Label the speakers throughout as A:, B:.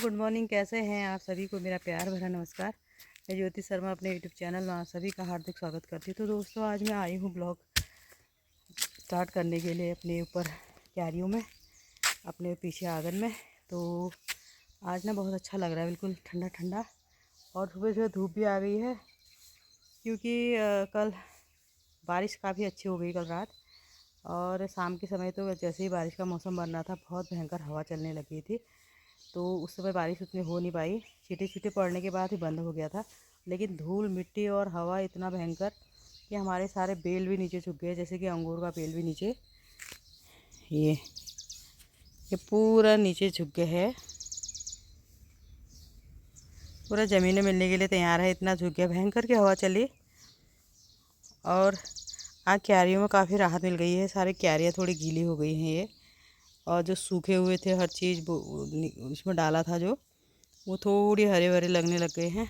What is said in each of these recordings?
A: Good morning. कैसे हैं आप सभी को मेरा प्यार भरा नमस्कार। मैं ज्योति शर्मा अपने यूट्यूब चैनल में आप सभी का हार्दिक स्वागत करती हूँ। तो दोस्तों, आज मैं आई हूँ ब्लॉग स्टार्ट करने के लिए अपने ऊपर क्यारियों में, अपने पीछे आंगन में। तो आज ना बहुत अच्छा लग रहा है, बिल्कुल ठंडा ठंडा, और सुबह सुबह धूप भी आ गई है क्योंकि कल बारिश काफ़ी अच्छी हो गई कल रात। और शाम के समय तो जैसे ही बारिश का मौसम बन रहा था, बहुत भयंकर हवा चलने लगी थी। तो उस समय बारिश उतनी हो नहीं पाई, छींटे छींटे पड़ने के बाद ही बंद हो गया था। लेकिन धूल मिट्टी और हवा इतना भयंकर कि हमारे सारे बेल भी नीचे झुक गए, जैसे कि अंगूर का बेल भी नीचे, ये पूरा नीचे झुक गया है, पूरा ज़मीन मिलने के लिए तैयार है, इतना झुक गया, भयंकर की हवा चली। और आज क्यारियों में काफ़ी राहत मिल गई है, सारी क्यारियाँ थोड़ी गीली हो गई हैं ये, और जो सूखे हुए थे हर चीज़ उसमें डाला था जो, वो थोड़ी हरे भरे लगने लग गए हैं।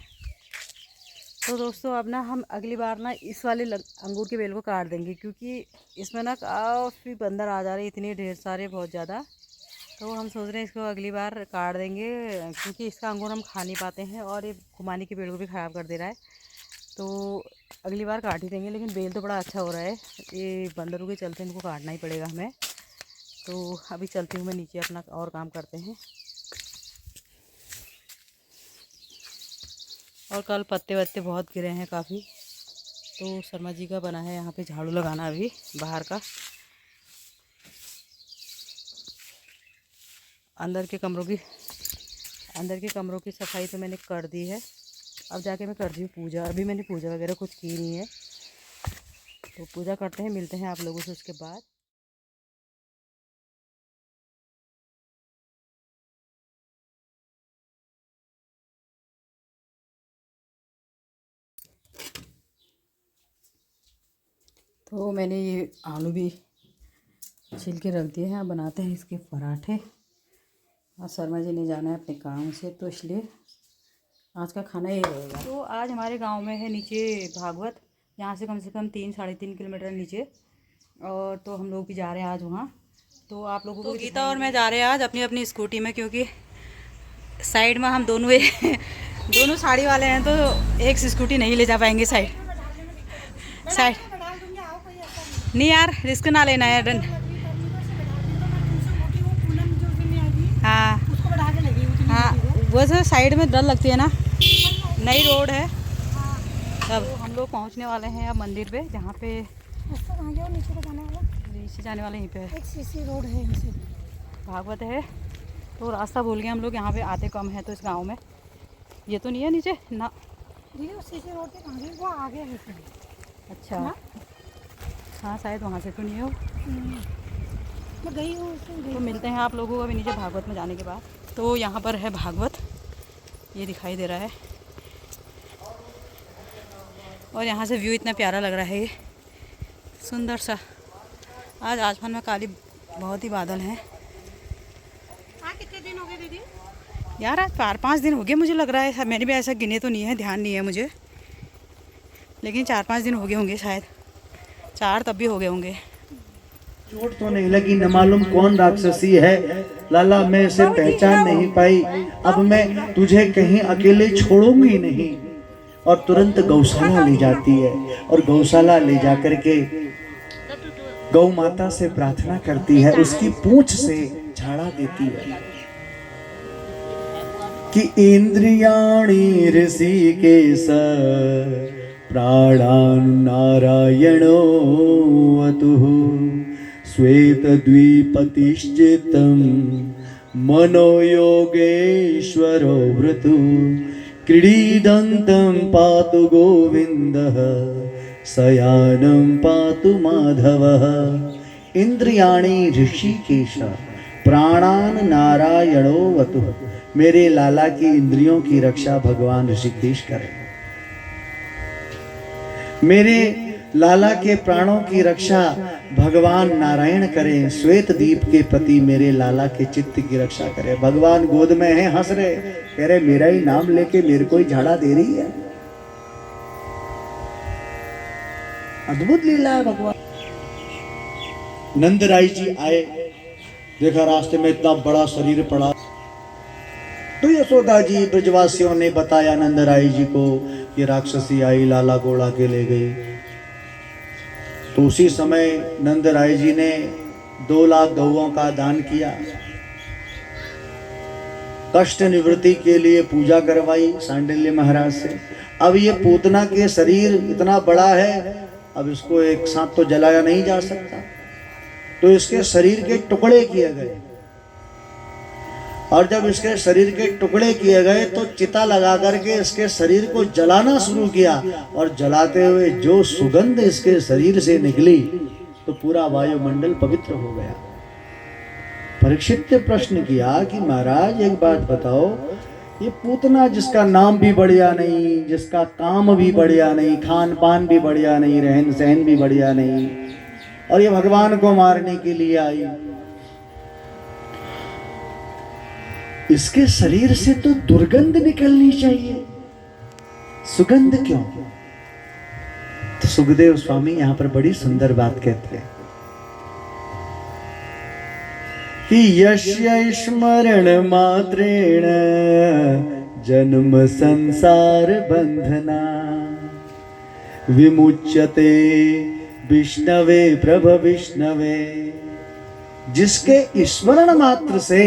A: तो दोस्तों, अब ना हम अगली बार ना इस वाले अंगूर के बेल को काट देंगे, क्योंकि इसमें ना काफ़ी बंदर आ जा रहे हैं, इतने ढेर सारे, बहुत ज़्यादा। तो हम सोच रहे हैं इसको अगली बार काट देंगे, क्योंकि इसका अंगूर हम खा नहीं पाते हैं और ये खुमानी के पेड़ को भी ख़राब कर दे रहा है। तो अगली बार काट ही देंगे। लेकिन बेल तो बड़ा अच्छा हो रहा है, ये बंदरों के चलते इनको काटना ही पड़ेगा हमें। तो अभी चलती हूँ मैं नीचे, अपना और काम करते हैं। और कल पत्ते वत्ते बहुत गिरे हैं काफ़ी, तो शर्मा जी का बना है यहाँ पे झाड़ू लगाना अभी बाहर का। अंदर के कमरों की सफाई तो मैंने कर दी है। अब जाके मैं कर रही हूँ पूजा। अभी मैंने पूजा वगैरह कुछ की नहीं है, तो पूजा करते हैं, मिलते हैं आप लोगों से उसके बाद। तो मैंने ये आलू भी छील के रख दिए हैं, बनाते हैं इसके पराठे। आज शर्मा जी ने जाना है अपने काम से, तो इसलिए आज का खाना ये रहेगा। तो आज हमारे गांव में है नीचे भागवत, यहाँ से कम 3-3.5 किलोमीटर नीचे, और तो हम लोग भी जा रहे हैं आज वहाँ। तो आप लोगों को गीता और मैं जा रहे हैं आज अपनी अपनी स्कूटी में, क्योंकि साइड में हम दोनों दोनों साड़ी वाले हैं, तो एक स्कूटी नहीं ले जा पाएंगे साइड नहीं यार, रिस्क ना लेना है। हाँ हाँ, वो तो साइड में डर लगती है ना, नई रोड है। अब हम लोग पहुंचने वाले हैं अब मंदिर पे, जहाँ पे नीचे जाने वाले, यहीं पे एक सीसी रोड है, भागवत है। तो रास्ता भूल गए हम लोग, यहाँ पे आते कम है तो इस गांव में। ये तो नहीं है नीचे ना, सीसी रोड पे कहाँ, वो आगे है। अच्छा हाँ, शायद वहाँ से तो नहीं हो, मैं गई हूँ। तो मिलते हैं आप लोगों को अभी नीचे भागवत में जाने के बाद। तो यहाँ पर है भागवत, ये दिखाई दे रहा है, और यहाँ से व्यू इतना प्यारा लग रहा है, ये सुंदर सा। आज आसमान में काली बहुत ही बादल हैं। कितने दिन हो गए दीदी? यार आज 4-5 दिन हो गए मुझे लग रहा है, मैंने भी ऐसा गिने तो नहीं है, ध्यान नहीं है मुझे, लेकिन 4-5 दिन हो गए होंगे, शायद 4 तब भी हो गए होंगे।
B: चोट तो नहीं लगी, न मालूम कौन राक्षसी है, लाला मैं इसे पहचान नहीं पाई, अब मैं तुझे कहीं अकेले छोड़ूंगी नहीं। और तुरंत गौशाला ले जाती है, और गौशाला ले जाकर के गौ माता से प्रार्थना करती है, उसकी पूंछ से झाड़ा देती है कि इंद्रियाणि ऋषिकेश प्राणान् नारायणो वतुः श्वेत द्विपतिश्चित्तं मनो योगेश्वरो वृतु क्रीडन्तं पातु गोविन्दः शयानं पातु माधवः। इंद्रियाणि ऋषिकेश प्राणान् नारायणो वतुः, मेरे लाला की इंद्रियों की रक्षा भगवान ऋषिकेश करें, मेरे लाला के प्राणों की रक्षा भगवान नारायण करें, श्वेत दीप के प्रति मेरे लाला के चित्त की रक्षा करें। भगवान गोद में है, हंस रहे, कह रहे मेरा ही नाम लेके मेरे को ही झाड़ा दे रही है। अद्भुत लीला है भगवान। नंद राय जी आए, देखा रास्ते में इतना बड़ा शरीर पड़ा, तो यशोदा जी ब्रजवासियों ने बताया नंद राय जी को कि राक्षसी आई, लाला को उड़ा के ले गई। तो उसी समय नंद राय जी ने 2 लाख गौओं का दान किया, कष्ट निवृत्ति के लिए पूजा करवाई सांडिल्य महाराज से। अब ये पूतना के शरीर इतना बड़ा है, अब इसको एक साथ तो जलाया नहीं जा सकता, तो इसके शरीर के टुकड़े किए गए। और जब इसके शरीर के टुकड़े किए गए तो चिता लगा करके इसके शरीर को जलाना शुरू किया, और जलाते हुए जो सुगंध इसके शरीर से निकली तो पूरा वायुमंडल पवित्र हो गया। परीक्षित ने प्रश्न किया कि महाराज एक बात बताओ, ये पूतना जिसका नाम भी बढ़िया नहीं, जिसका काम भी बढ़िया नहीं, खान पान भी बढ़िया नहीं, रहन सहन भी बढ़िया नहीं, और ये भगवान को मारने के लिए आई, इसके शरीर से तो दुर्गंध निकलनी चाहिए, सुगंध क्यों? तो सुखदेव स्वामी यहां पर बड़ी सुंदर बात कहते हैं कि यस्य स्मरण मात्रेण जन्म संसार बंधना विमुच्यते विष्णवे प्रभ विष्णवे। जिसके स्मरण मात्र से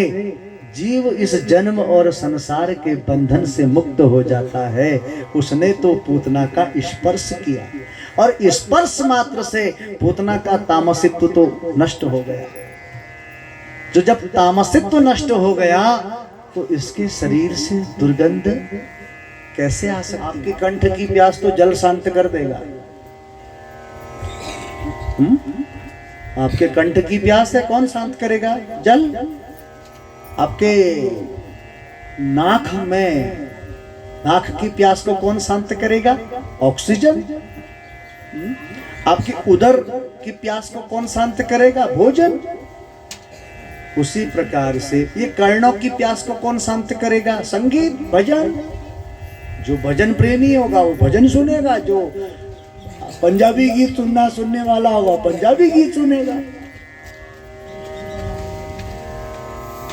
B: जीव इस जन्म और संसार के बंधन से मुक्त हो जाता है, उसने तो पूतना का स्पर्श किया, और स्पर्श मात्र से पूतना का तामसित्व तो नष्ट हो गया। जो जब तामसित्व नष्ट हो गया तो इसके शरीर से दुर्गंध कैसे आ सकती? आपके कंठ की प्यास तो जल शांत कर देगा। आपके कंठ की प्यास है, कौन शांत करेगा? जल। आपके नाक की प्यास को कौन शांत करेगा? ऑक्सीजन। आपकी उदर की प्यास को कौन शांत करेगा? भोजन। उसी प्रकार से ये कर्णों की प्यास को कौन शांत करेगा? संगीत, भजन। जो भजन प्रेमी होगा वो भजन सुनेगा, जो पंजाबी गीत सुनने वाला होगा पंजाबी गीत सुनेगा।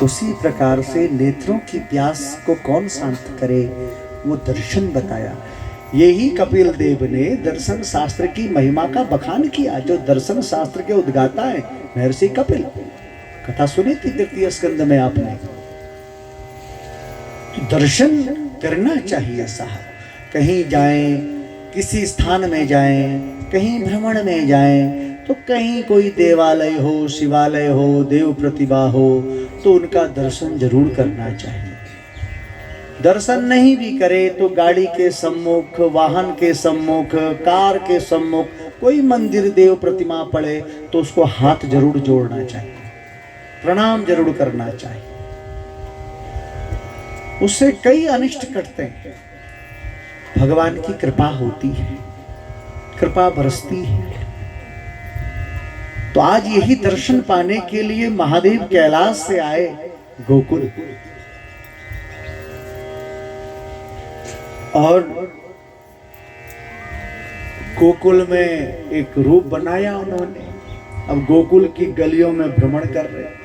B: उसी प्रकार से नेत्रों की प्यास को कौन शांत करे? वो दर्शन बताया। यही कपिल देव ने दर्शन शास्त्र की महिमा का बखान किया। जो दर्शन शास्त्र के उद्गाता है महर्षि कपिल, कथा सुनी थी 3 स्कंद में आपने। तो दर्शन करना चाहिए साहब। कहीं जाएं, किसी स्थान में जाएं, कहीं भ्रमण में जाएं, तो कहीं कोई देवालय हो, शिवालय हो, देव प्रतिभा हो, तो उनका दर्शन जरूर करना चाहिए। दर्शन नहीं भी करे तो गाड़ी के सम्मुख, वाहन के सम्मुख, कार के सम्मुख कोई मंदिर, देव प्रतिमा पड़े तो उसको हाथ जरूर जोड़ना चाहिए, प्रणाम जरूर करना चाहिए। उससे कई अनिष्ट कटते हैं। भगवान की कृपा होती है, कृपा बरसती है। तो आज यही दर्शन पाने के लिए महादेव कैलाश से आए गोकुल, और गोकुल में एक रूप बनाया उन्होंने। अब गोकुल की गलियों में भ्रमण कर रहे हैं।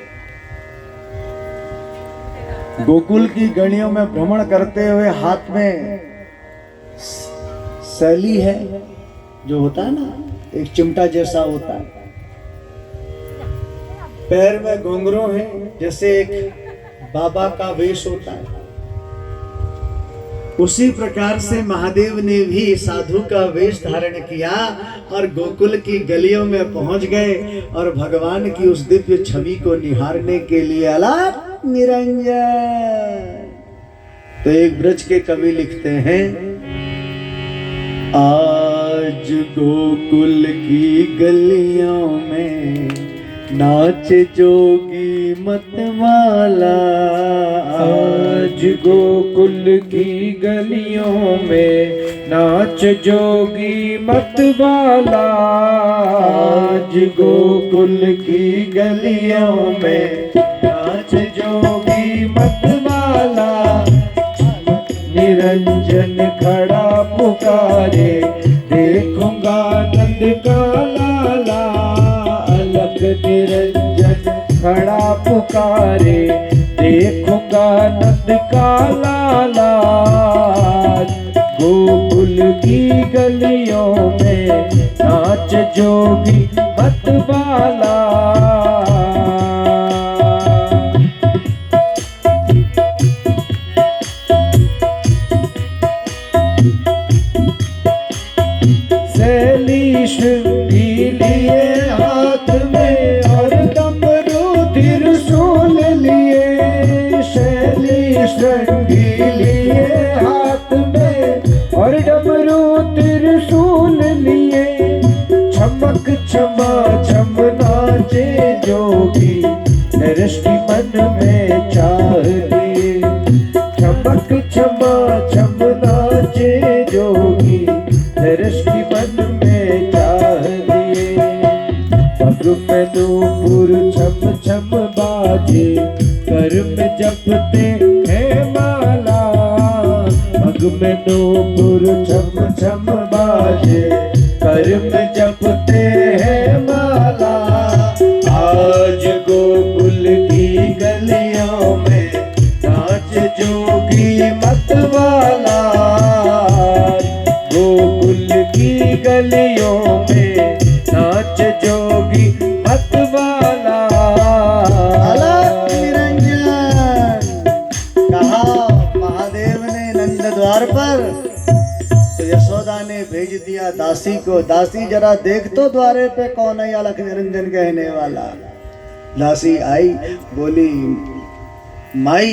B: गोकुल की गलियों में भ्रमण करते हुए हाथ में शैली है, जो होता है ना, एक चिमटा जैसा होता है। पैर में घुंघरू है, जैसे एक बाबा का वेश होता है। उसी प्रकार से महादेव ने भी साधु का वेश धारण किया और गोकुल की गलियों में पहुंच गए और भगवान की उस दिव्य छवि को निहारने के लिए अलग निरंजन। तो एक ब्रज के कवि लिखते हैं, आज गोकुल की गलियों में नाच जोगी मतवाला।
C: आज गोकुल की गलियों में नाच जोगी मतवाला। आज गोकुल की गलियों में नाच जोगी मतवाला। निरंजन खड़ा पुकारे, देखूंगा नंद का लाला। अलग निरंजन खड़ा पुकारे, देखूंगा नंद का लाला, गोकुल की गलियों में नाच जोगी मतवाला। शैली श्रृंगी लिए हाथ में और डमरू त्रिशूल लिए, शैली श्रृंगी लिए हाथ में और डमरू त्रिशूल लिए, चमक छमा छम नाचे जोगी दृष्टि मन में चाह लिए, चमक छमा छम नाचे जोगी दृष्टि मन में चाह लिए। पग में नूपुर छम छम बाजे, कर में जपते हैं माला, पग में नूपुर छम छम बाजे, कर में जपते हैं माला। आज गोकुल की गलियों में नाच जोगी मतवाला, गोकुल की गलियों में नाच जोगी मतवाला।
B: अलग निरंजन कहा महादेव ने नंद द्वार पर, तो यशोदा ने भेज दिया दासी को, दासी जरा देख तो द्वारे पे कौन है अलग निरंजन कहने वाला। दासी आई, बोली माई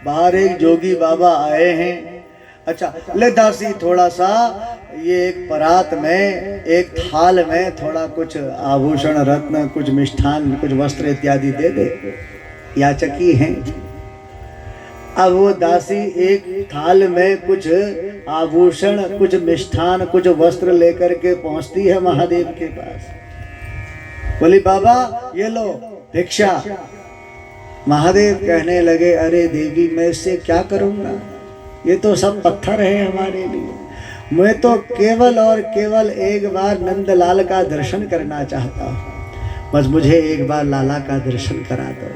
B: बाहर एक जोगी बाबा आए हैं। अच्छा ले दासी, थोड़ा सा ये एक परात में, एक थाल में थोड़ा कुछ आभूषण रत्न, कुछ मिष्ठान, कुछ वस्त्र इत्यादि दे दे, याचकी हैं। अब वो दासी एक थाल में कुछ आभूषण, कुछ मिष्ठान, कुछ वस्त्र लेकर के पहुंचती है महादेव के पास। बोली बाबा ये लो भिक्षा। महादेव कहने लगे अरे देवी मैं इससे क्या करूंगा, ये तो सब पत्थर है हमारे लिए, मैं तो केवल और केवल एक बार नंदलाल का दर्शन करना चाहता हूँ, बस मुझे एक बार लाला का दर्शन करा दो,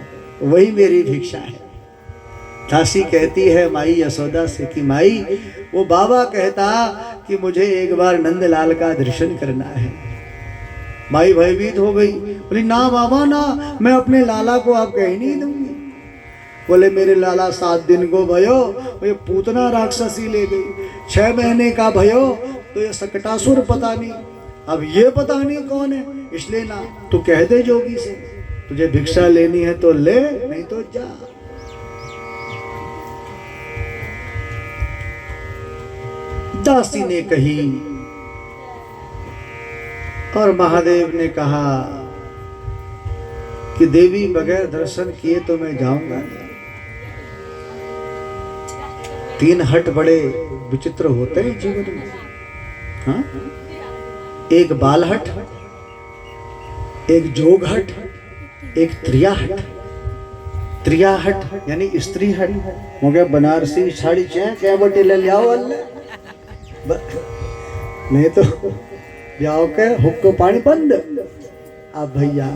B: वही मेरी भिक्षा है। दासी कहती है माई यशोदा से कि माई वो बाबा कहता कि मुझे एक बार नंदलाल का दर्शन करना है। माई भयभीत हो गई, बोली ना बाबा ना, मैं अपने लाला को आप कहीं नहीं दूंगी। बोले मेरे लाला 7 दिन को भयो, ये पूतना राक्षसी ले गई, 6 महीने का भयो तो ये सकटासुर पता नहीं, अब ये पता नहीं कौन है, इसलिए ना तू कह दे जोगी से तुझे भिक्षा लेनी है तो ले, नहीं तो जा। दासी ने कही और महादेव ने कहा कि देवी बगैर दर्शन किए तो मैं जाऊंगा नहीं। 3 हट बड़े विचित्र होते हैं जीवन में, हाँ? एक बाल हट, एक जोग हट, एक त्रिया हट। त्रिया हट यानी स्त्री हट हो गया, बनारसी साड़ी चाहे क्या बटे ले लियाओ अल्लाह, नहीं तो जाओ के हुक को पानी बंद। अब भैया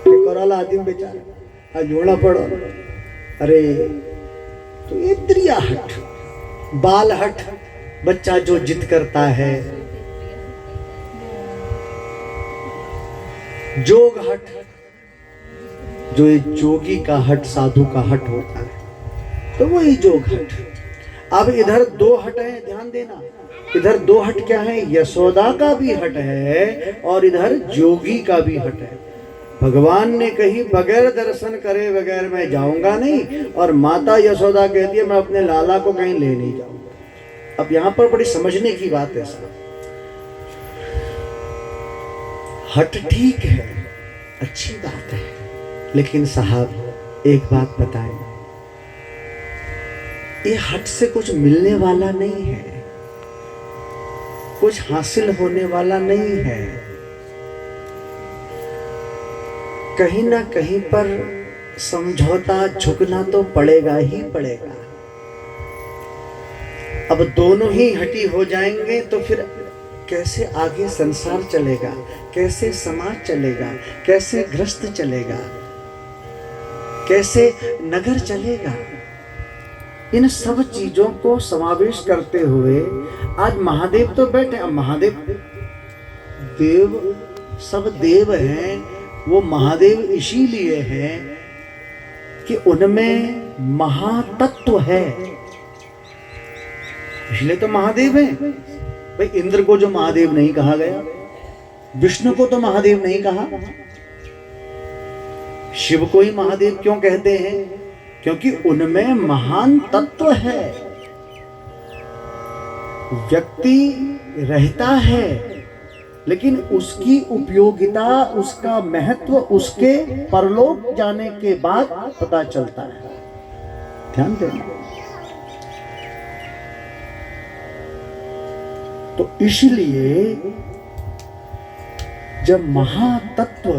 B: कोराला आदमी बेचारा आज जोड़ना पड़ो। अरे तो ये त्रिया हट, बाल हट बच्चा जो जिद करता है, जोग हट जो एक जोगी का हट, साधु का हट होता है, तो वही जोग हट। अब इधर 2 हट है, ध्यान देना, इधर 2 हट क्या है, यशोदा का भी हट है और इधर जोगी का भी हट है। भगवान ने कही बगैर दर्शन करे बगैर मैं जाऊंगा नहीं, और माता यशोदा कहती है मैं अपने लाला को कहीं ले नहीं जाऊंगा। अब यहां पर बड़ी समझने की बात है साहब, हट ठीक है, अच्छी बात है, लेकिन साहब एक बात बताएं, ये हट से कुछ मिलने वाला नहीं है, कुछ हासिल होने वाला नहीं है। कहीं ना कहीं पर समझौता, झुकना तो पड़ेगा ही पड़ेगा। अब दोनों ही हटी हो जाएंगे तो फिर कैसे आगे संसार चलेगा, कैसे समाज चलेगा, कैसे गृहस्थ चलेगा। कैसे नगर चलेगा। इन सब चीजों को समावेश करते हुए आज महादेव तो बैठे। अब महादेव देव सब देव हैं, वो महादेव इसीलिए हैं कि उनमें महातत्व है, इसलिए तो महादेव है। भाई इंद्र को जो महादेव नहीं कहा गया, विष्णु को तो महादेव नहीं कहा, शिव को ही महादेव क्यों कहते हैं? क्योंकि उनमें महान तत्व है। व्यक्ति रहता है लेकिन उसकी उपयोगिता, उसका महत्व उसके परलोक जाने के बाद पता चलता है। ध्यान देना। तो इसलिए जब महातत्व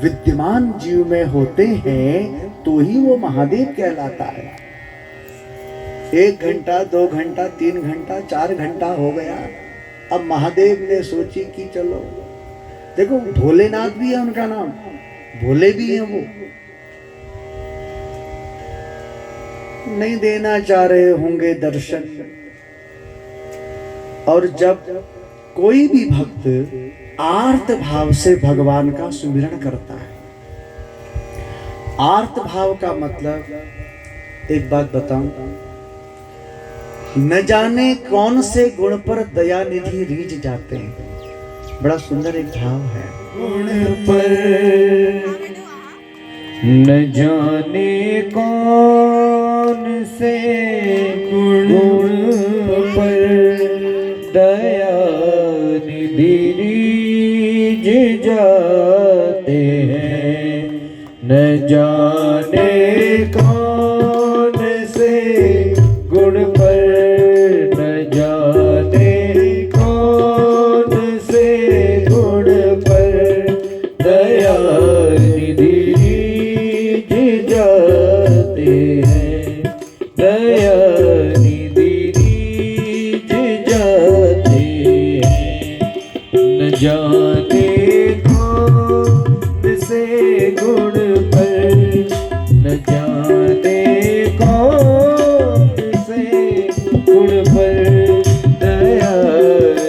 B: विद्यमान जीव में होते हैं तो ही वो महादेव कहलाता है। 1 घंटा 2 घंटा 3 घंटा 4 घंटा हो गया, अब महादेव ने सोची कि चलो, देखो भोलेनाथ भी है उनका नाम, भोले भी हैं वो, नहीं देना चाह रहे होंगे दर्शन। और जब कोई भी भक्त आर्त भाव से भगवान का सुमिरन करता है, आर्त भाव का मतलब एक बात बताऊं, न जाने कौन से गुण पर दया निधि रीझ जाते हैं। बड़ा सुंदर एक भाव है।
C: गुण पर न जाने कौन से गुण पर दया निधि रीझ जाते हैं, न जाने कौन से गुण पर, न जाने कौन से गुण पर दया निधि रीझ जाते हैं, दया निधि रीझ जाते हैं, न जाने कौन से गुण पर, न जाने कौन से गुण पर दया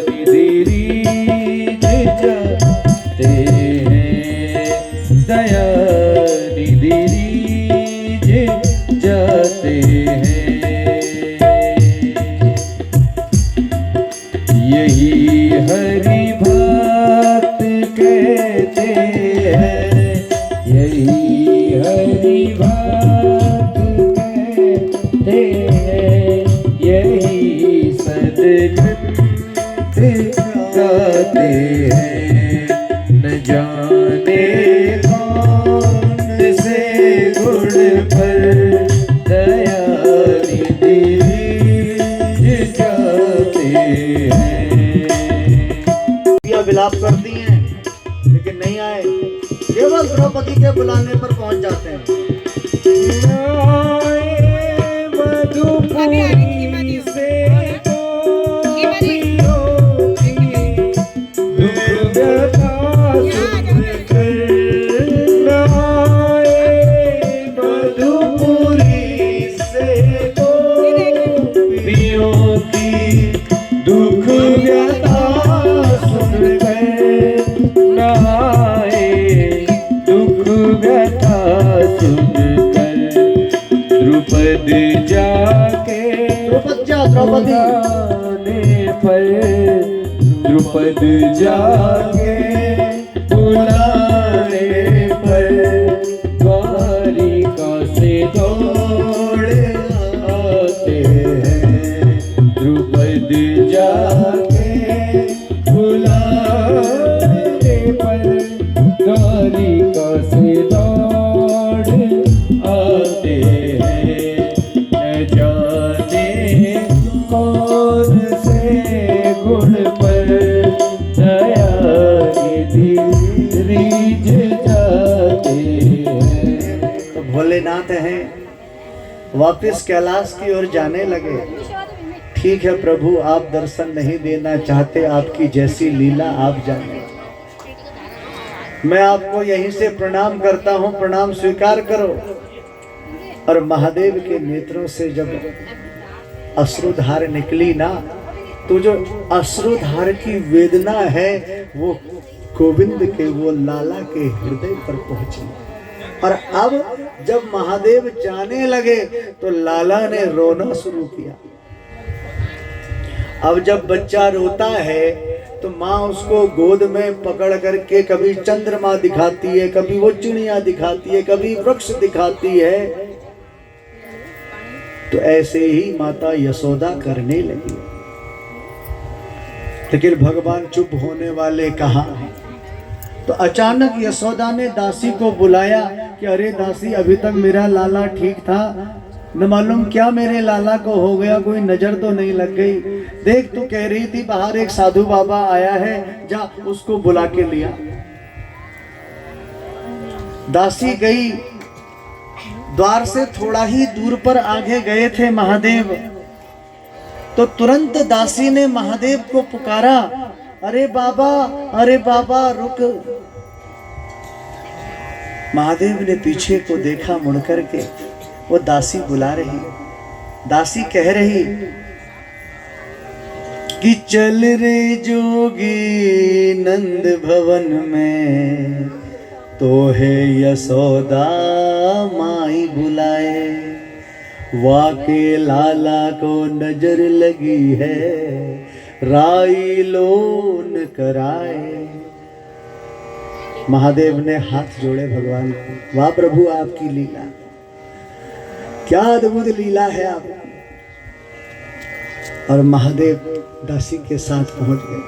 C: निधि रीझ जाते हैं, दया निधि रीझ जाते हैं। यही हरि भक्त कहते हैं, यही हरि भक्त कहते हैं, यही सद्ग्रंथ गाते हैं, न जाने कौन से गुण पर दया निधि रीझ जाते हैं।
B: विलाप करती हैं लेकिन नहीं आए, केवल द्रौपदी के बुलाने पर पहुंच जाते हैं।
C: मधुपुरी से गोपियों की दुख व्यथा सुनकर आए, मधुपुरी से गोपियों की दुख व्यथा सुनकर आए, दुख व्यथा सुनकर द्रुपद जाके बुलाने पर, द्रुपद जाके बुलाने पर द्वारिका से दौड़ आते हैं, द्रुपद जाके बुलाने पर द्वारिका से दौड़ आते हैं, न जाने कौन से गुण पर दया निधि रीझ जाते हैं।
B: तो भोलेनाथ हैं, वापिस कैलाश की ओर जाने लगे। ठीक है प्रभु, आप दर्शन नहीं देना चाहते, आपकी जैसी लीला आप जाने। मैं आपको यहीं से प्रणाम करता हूं, प्रणाम स्वीकार करो। और महादेव के नेत्रों से जब अश्रुधार निकली ना, तो जो अश्रुधार की वेदना है वो गोविंद के, वो लाला के हृदय पर पहुंची। और अब जब महादेव जाने लगे तो लाला ने रोना शुरू किया। अब जब बच्चा रोता है तो माँ उसको गोद में पकड़ करके कभी चंद्रमा दिखाती है, कभी वो चिड़िया दिखाती है, कभी वृक्ष दिखाती है। तो ऐसे ही माता यशोदा करने लगी। लेकिन भगवान चुप होने वाले कहाँ हैं? तो अचानक यशोदा ने दासी को बुलाया कि अरे दासी, अभी तक मेरा लाला ठीक था, न मालूम क्या मेरे लाला को हो गया, कोई नजर तो नहीं लग गई। देख, तू कह रही थी बाहर एक साधु बाबा आया है, जा उसको बुला के लिया। दासी गई। द्वार से थोड़ा ही दूर पर आगे गए थे महादेव, तो तुरंत दासी ने महादेव को पुकारा, अरे बाबा, अरे बाबा रुक। महादेव ने पीछे को देखा, मुड़ करके वो दासी बुला रही। दासी कह रही कि चल रे जोगी नंद भवन में, तो है यशोदा माई बुलाए, वाके लाला को नजर लगी है, राई लोन कराए। महादेव ने हाथ जोड़े भगवान को, वाह प्रभु आपकी लीला, क्या अद्भुत लीला है आपकी। और महादेव दासी के साथ पहुंच गए।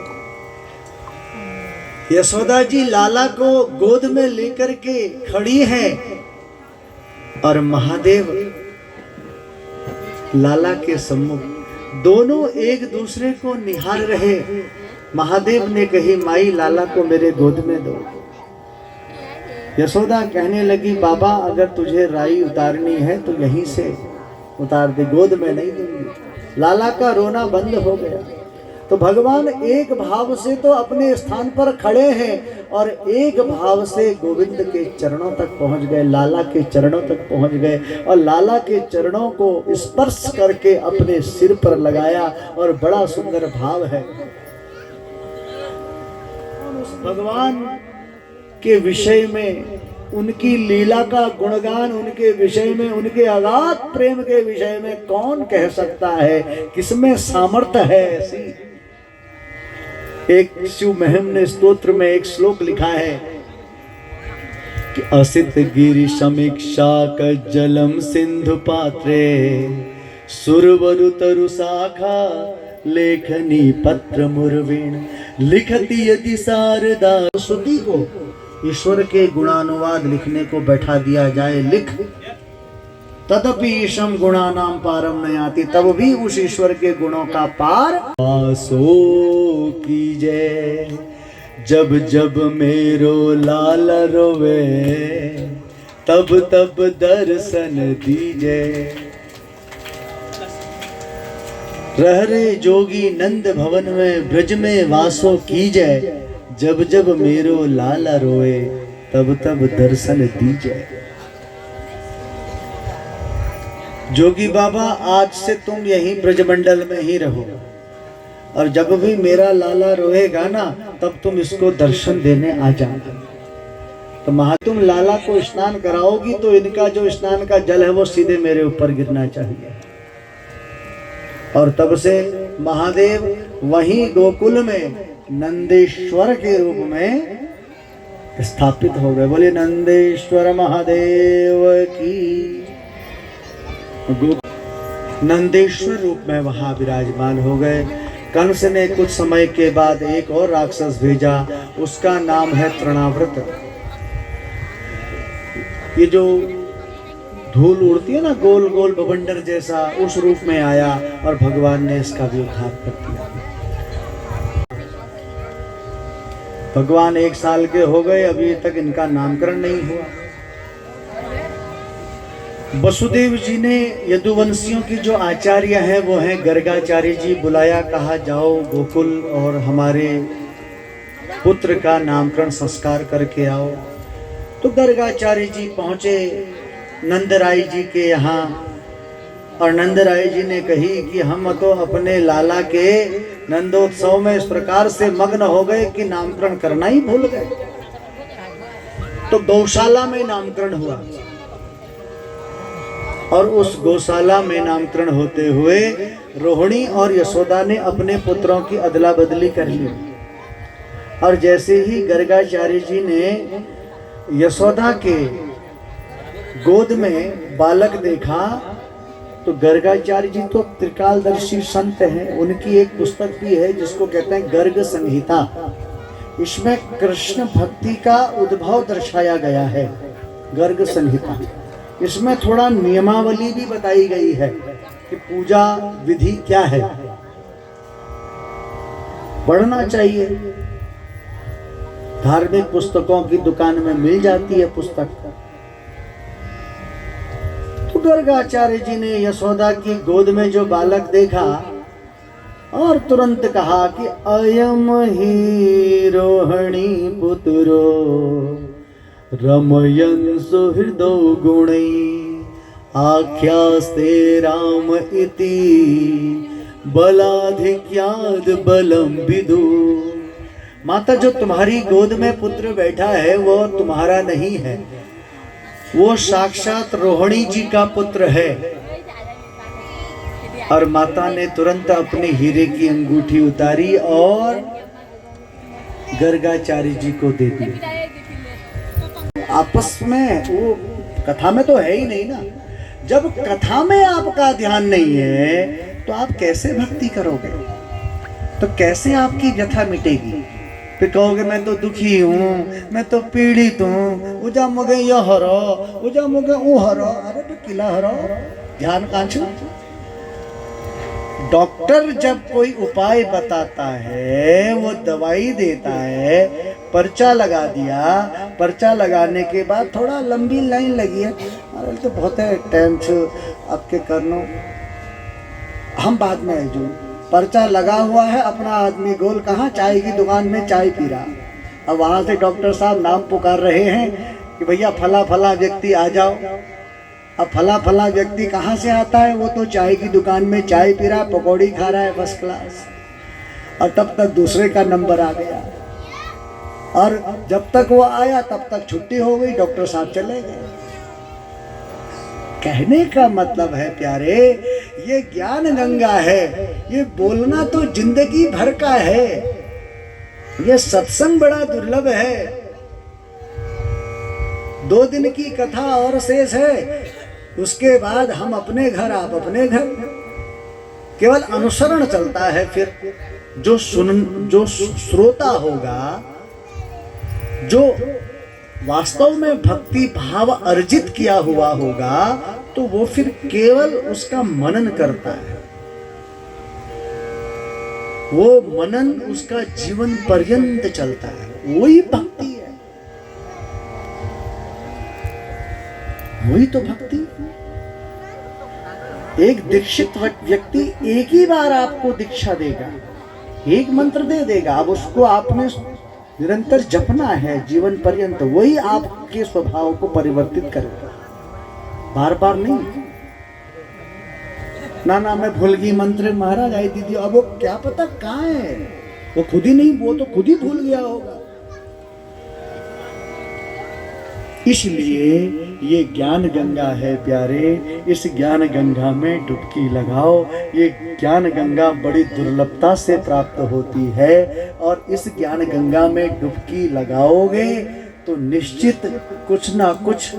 B: यशोदा जी लाला को गोद में लेकर के खड़ी है और महादेव लाला के सम्मुख, दोनों एक दूसरे को निहार रहे। महादेव ने कही, माई लाला को मेरे गोद में दो। यशोदा कहने लगी, बाबा अगर तुझे राई उतारनी है तो यहीं से उतार दे, गोद में नहीं दूंगी। लाला का रोना बंद हो गया। तो भगवान एक भाव से तो अपने स्थान पर खड़े हैं और एक भाव से गोविंद के चरणों तक पहुंच गए, लाला के चरणों तक पहुंच गए और लाला के चरणों को स्पर्श करके अपने सिर पर लगाया। और बड़ा सुंदर भाव है। भगवान के विषय में, उनकी लीला का गुणगान, उनके विषय में, उनके अगाध प्रेम के विषय में कौन कह सकता है? किसमें सामर्थ्य है ऐसी? एक शिव महम ने स्तोत्र में एक श्लोक लिखा है कि असित गिरि समीक्षा जलम सिंधु पात्रे, सुरवरु तरु शाखा लेखनी पत्र मुरवीण, लिखती यदि शारदा। श्रुति को ईश्वर के गुणानुवाद लिखने को बैठा दिया जाए, लिख, तदपि ईशम गुणानाम पारम न आती, तब भी उस ईश्वर के गुणों का पार आसो कीजे। जब जब मेरो लाल रोवे, तब तब दर्शन दीजे। रह रे जोगी नंद भवन में, ब्रज में वासो कीजे। जब जब मेरो लाला रोए, तब तब दर्शन दीजे। जोगी बाबा आज से तुम यहीं ब्रजमंडल में ही रहो और जब भी मेरा लाला रोएगा ना, तब तुम इसको दर्शन देने आ जाना। तो तुम लाला को स्नान कराओगी तो इनका जो स्नान का जल है वो सीधे मेरे ऊपर गिरना चाहिए। और तब से महादेव वहीं गोकुल में नंदेश्वर के रूप में स्थापित हो गए। बोले नंदेश्वर महादेव की। नंदेश्वर रूप में वहां विराजमान हो गए। कंस ने कुछ समय के बाद एक और राक्षस भेजा, उसका नाम है तृणाव्रत। ये जो धूल उड़ती है ना गोल गोल बवंडर जैसा, उस रूप में आया और भगवान ने इसका भी उद्धार कर दिया। भगवान 1 साल के हो गए, अभी तक इनका नामकरण नहीं हुआ। वसुदेव जी ने यदुवंशियों की जो आचार्य हैं वो हैं गर्गाचार्य जी। बुलाया, कहा जाओ गोकुल और हमारे पुत्र का नामकरण संस्कार करके आओ। तो गर्गाचार्य जी पहुंचे नंदराय जी के यहाँ, और नंदराय जी ने कही कि हम तो अपने लाला के नंदोत्सव में इस प्रकार से मग्न हो गए कि नामकरण करना ही भूल गए। तो गौशाला में नामकरण हुआ, और उस गौशाला में नामकरण होते हुए रोहिणी और यशोदा ने अपने पुत्रों की अदला बदली कर ली। और जैसे ही गर्गाचार्य जी ने यशोदा के गोद में बालक देखा, तो गर्गाचार्य जी तो त्रिकालदर्शी संत हैं। उनकी एक पुस्तक भी है जिसको कहते हैं गर्ग संहिता। इसमें कृष्ण भक्ति का उद्भव दर्शाया गया है, गर्ग संहिता। इसमें थोड़ा नियमावली भी बताई गई है कि पूजा विधि क्या है, पढ़ना चाहिए। धार्मिक पुस्तकों की दुकान में मिल जाती है पुस्तक। तो गर्गाचार्य जी ने यशोदा की गोद में जो बालक देखा और तुरंत कहा कि अयम ही रोहिणी पुत्रो रमयन सुहृदो गुणै आख्यास्ते राम इति बलाधिक्याद बलम विदु। माता, जो तुम्हारी गोद में पुत्र बैठा है वो तुम्हारा नहीं है, वो साक्षात रोहिणी जी का पुत्र है। और माता ने तुरंत अपने हीरे की अंगूठी उतारी और गर्गाचार्य जी को दे दी। आपस में, वो कथा में तो है ही नहीं ना। जब कथा में आपका ध्यान नहीं है तो आप कैसे भक्ति करोगे? तो कैसे आपकी व्यथा मिटेगी? फिर कहोगे मैं तो दुखी हूँ, मैं तो पीड़ित हूँ, उजा मुगे यो हरो, उजा मुगे ऊ हरो। अरे तो किला हरो, ध्यान कांचो। डॉक्टर जब कोई उपाय बताता है, वो दवाई देता है, पर्चा लगा दिया, पर्चा लगाने के बाद थोड़ा लंबी लाइन लगी है, अरे तो बहुत है टाइम से आपके करनो, हम बाद में है। जो पर्चा लगा हुआ है, अपना आदमी गोल कहाँ, चाय की दुकान में चाय पी रहा। अब वहाँ से डॉक्टर साहब नाम पुकार रहे हैं कि भैया फला फला व्यक्ति आ जाओ। अब फला फला व्यक्ति कहाँ से आता है? वो तो चाय की दुकान में चाय पी रहा, पकौड़ी खा रहा है फर्स्ट क्लास। और तब तक दूसरे का नंबर आ गया, और जब तक वो आया तब तक छुट्टी हो गई, डॉक्टर साहब चले गए। कहने का मतलब है प्यारे, ये ज्ञान गंगा है, ये बोलना तो जिंदगी भर का है। ये सत्संग बड़ा दुर्लभ है। 2 दिन की कथा और शेष है, उसके बाद हम अपने घर, आप अपने घर। केवल अनुसरण चलता है। फिर जो श्रोता होगा, जो वास्तव में भक्ति भाव अर्जित किया हुआ होगा, तो वो फिर केवल उसका मनन करता है। वो मनन उसका जीवन पर्यंत चलता है। वही भक्ति है, वही तो भक्ति। एक दीक्षित व्यक्ति एक ही बार आपको दीक्षा देगा, एक मंत्र दे देगा। अब उसको आपने निरंतर जपना है जीवन पर्यंत, वही आपके स्वभाव को परिवर्तित करेगा, बार बार नहीं। ना मैं भूल गई मंत्र, महाराज आई दीदी, अब वो क्या पता कहाँ है, वो खुद ही नहीं, वो तो खुद ही भूल गया होगा। इसलिए ये ज्ञान गंगा है प्यारे, इस ज्ञान गंगा में डुबकी लगाओ। ये ज्ञान गंगा बड़ी दुर्लभता से प्राप्त होती है, और इस ज्ञान गंगा में डुबकी लगाओगे तो निश्चित कुछ ना कुछ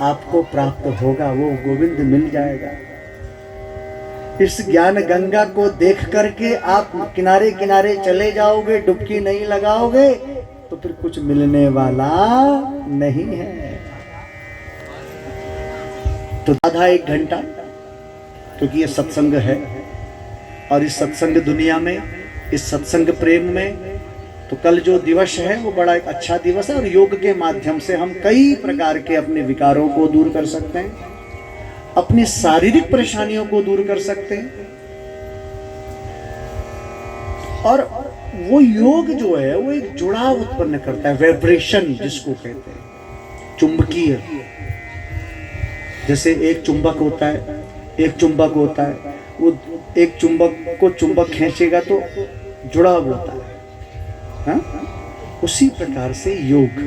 B: आपको प्राप्त होगा, वो गोविंद मिल जाएगा। इस ज्ञान गंगा को देख करके आप किनारे किनारे चले जाओगे, डुबकी नहीं लगाओगे तो फिर कुछ मिलने वाला नहीं है। तो आधा 1 घंटा, क्योंकि ये सत्संग है, और इस सत्संग दुनिया में, इस सत्संग प्रेम में, तो कल जो दिवस है वो बड़ा एक अच्छा दिवस है। और योग के माध्यम से हम कई प्रकार के अपने विकारों को दूर कर सकते हैं, अपनी शारीरिक परेशानियों को दूर कर सकते हैं। और वो योग जो है वो एक जुड़ाव उत्पन्न करता है, वाइब्रेशन जिसको कहते हैं, चुंबकीय। जैसे एक चुंबक होता है, एक चुंबक होता है, वो एक चुंबक को चुंबक खींचेगा तो जुड़ाव होता है, हाँ? उसी प्रकार से योग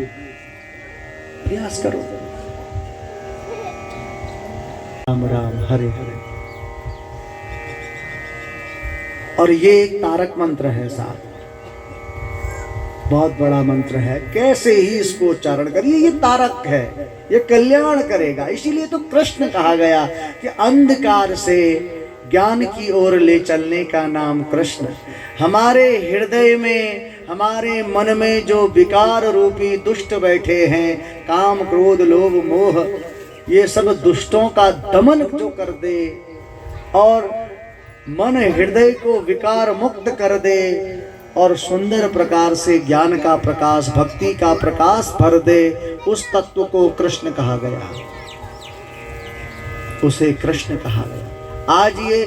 B: प्रयास करो। राम राम हरे हरे। और ये एक तारक मंत्र है साहब, बहुत बड़ा मंत्र है। कैसे ही इसको उच्चारण करिए, ये तारक है, ये कल्याण करेगा। इसीलिए तो कृष्ण कहा गया कि अंधकार से ज्ञान की ओर ले चलने का नाम कृष्ण। हमारे हृदय में, हमारे मन में जो विकार रूपी दुष्ट बैठे हैं, काम क्रोध लोभ मोह, ये सब दुष्टों का दमन जो कर दे और मन हृदय को विकार मुक्त कर दे और सुंदर प्रकार से ज्ञान का प्रकाश, भक्ति का प्रकाश भर दे, उस तत्व को कृष्ण कहा गया, उसे कृष्ण कहा गया। आज ये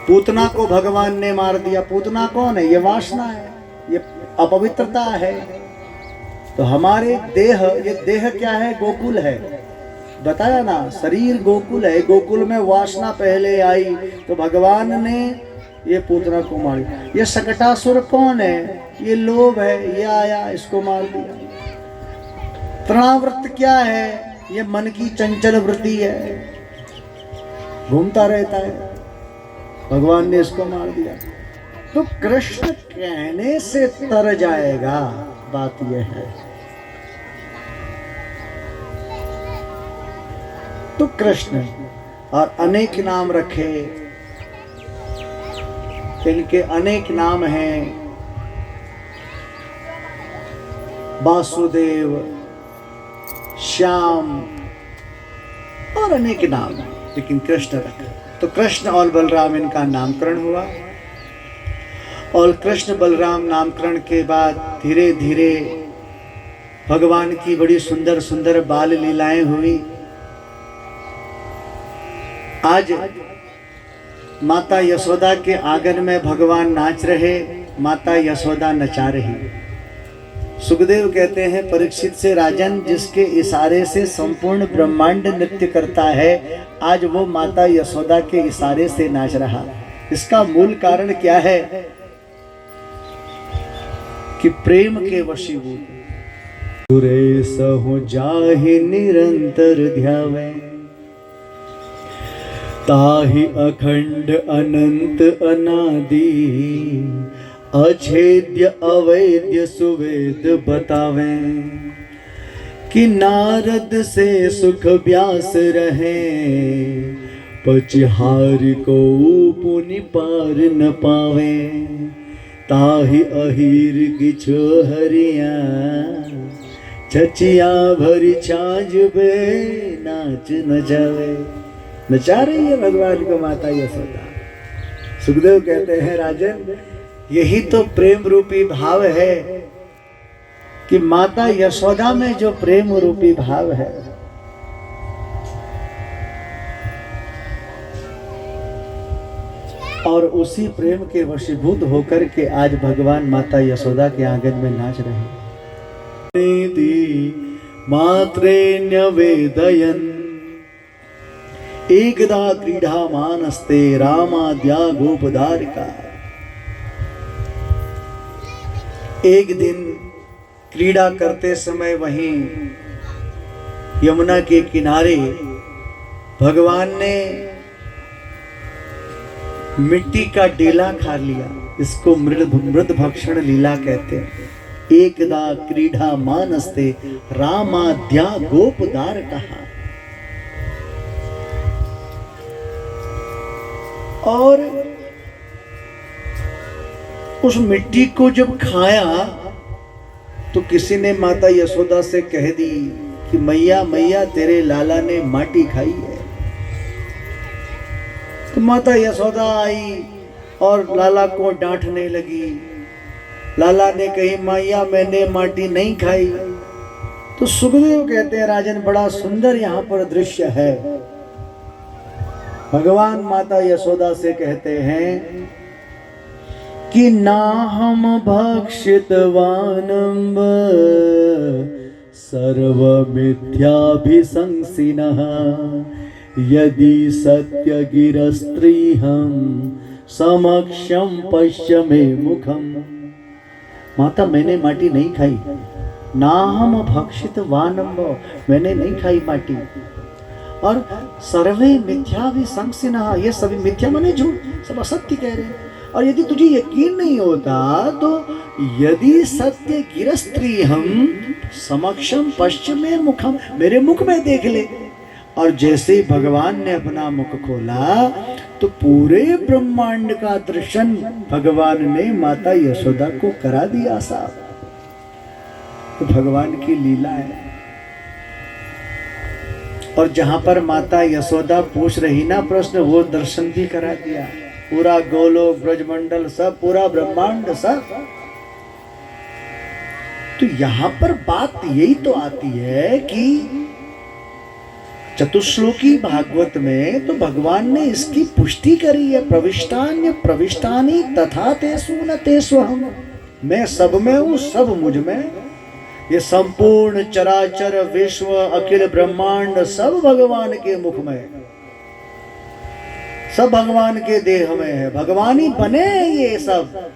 B: पूतना को भगवान ने मार दिया। पूतना कौन है? ये वासना है, ये अपवित्रता है। तो हमारे देह, ये देह क्या है? गोकुल है, बताया ना, शरीर गोकुल है। गोकुल में वासना पहले आई तो भगवान ने ये पूतना को मार दिया। ये शकटासुर कौन है? ये लोभ है, ये आया इसको मार दिया। तृणावृत्त क्या है? ये मन की चंचल वृत्ति है, घूमता रहता है, भगवान ने इसको मार दिया। तो कृष्ण कहने से तर जाएगा, बात यह है। तो कृष्ण और अनेक नाम रखे, इनके अनेक नाम हैं, वासुदेव, श्याम और अनेक नाम, लेकिन कृष्ण रखा। तो कृष्ण और बलराम इनका नामकरण हुआ। और कृष्ण बलराम नामकरण के बाद धीरे धीरे भगवान की बड़ी सुंदर सुंदर बाल लीलाएं हुई। आज माता यशोदा के आंगन में भगवान नाच रहे, माता यशोदा नचा रही। सुखदेव कहते हैं परीक्षित से, राजन जिसके इशारे से संपूर्ण ब्रह्मांड नृत्य करता है, आज वो माता यशोदा के इशारे से नाच रहा। इसका मूल कारण क्या है? कि प्रेम के वशीभूत सुरेश हो जाहि निरंतर ध्यावे, ताहि अखंड अनंत अनादि, अछेद्य अवैद्य सुवेद बतावे। कि नारद से सुख व्यास रहे, पचहार को पुनि पार न पावे। ताहि अहीर किछो हरिया, छचिया भरी छाजबे नाच न जावे। नचा रही है भगवान को माता यशोदा। सुखदेव कहते हैं राजन, यही तो प्रेम रूपी भाव है, कि माता यशोदा में जो प्रेम रूपी भाव है, और उसी प्रेम के वशीभूत होकर के आज भगवान माता यशोदा के आंगन में नाच रहे। मात्रेण्य वेदयन् एकदा क्रीडा मानस्ते रामाद्या गोपदारिका। एक दिन क्रीड़ा करते समय वहीं यमुना के किनारे भगवान ने मिट्टी का डेला खा लिया। इसको मृद भक्षण लीला कहते हैं। एकदा क्रीडा मानस्ते रामाद्या गोपदार कहा। और उस मिट्टी को जब खाया तो किसी ने माता यशोदा से कह दी कि मैया मैया तेरे लाला ने माटी खाई है। तो माता यशोदा आई और लाला को डांटने लगी। लाला ने कही मैया मैंने माटी नहीं खाई। तो सुखदेव कहते हैं राजन बड़ा सुंदर यहाँ पर दृश्य है। भगवान माता यशोदा से कहते हैं कि नाहम भक्षितवानम्ब सर्वमिथ्याभिशंसिनः यदि सत्यगिरस्त्रीहं समक्षं पश्य मे मुखम। माता मैंने माटी नहीं खाई, ना हम भक्षित वानम्ब, मैंने नहीं खाई माटी। और सर्वे मिथ्या भी संसिना, ये सभी मिथ्या माने झूठ, सब असत्य कह रहे हैं। और यदि तुझे यकीन नहीं होता तो यदि सत्य गिरस्त्री हम समक्षम पश्चिमे मुखम, मेरे मुख में देख ले। और जैसे ही भगवान ने अपना मुख खोला तो पूरे ब्रह्मांड का दर्शन भगवान ने माता यशोदा को करा दिया साहब। तो भगवान की लीला है। और जहां पर माता यशोदा पूछ रही ना प्रश्न, वो दर्शन भी करा दिया। पूरा गोलोक ब्रजमंडल सब, पूरा ब्रह्मांड सब। तो यहां पर बात यही तो आती है कि चतुश्लोकी भागवत में तो भगवान ने इसकी पुष्टि करी है। प्रविष्टान्य प्रविष्टानि तथा तेषु न तेष्वहम्, मैं सब में हूं, सब मुझ में। ये संपूर्ण चराचर विश्व अखिल ब्रह्मांड सब भगवान के मुख में, सब भगवान के देह में है। भगवान ही बने ये सब,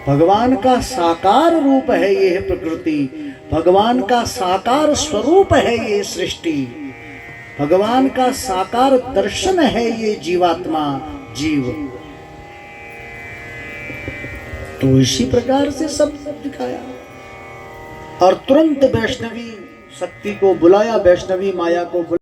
B: भगवान का साकार रूप है ये प्रकृति, भगवान का साकार स्वरूप है ये सृष्टि, भगवान का साकार दर्शन है ये जीवात्मा जीव। तो इसी प्रकार से सब दिखाया। और तुरंत वैष्णवी शक्ति को बुलाया, वैष्णवी माया को बुलाया।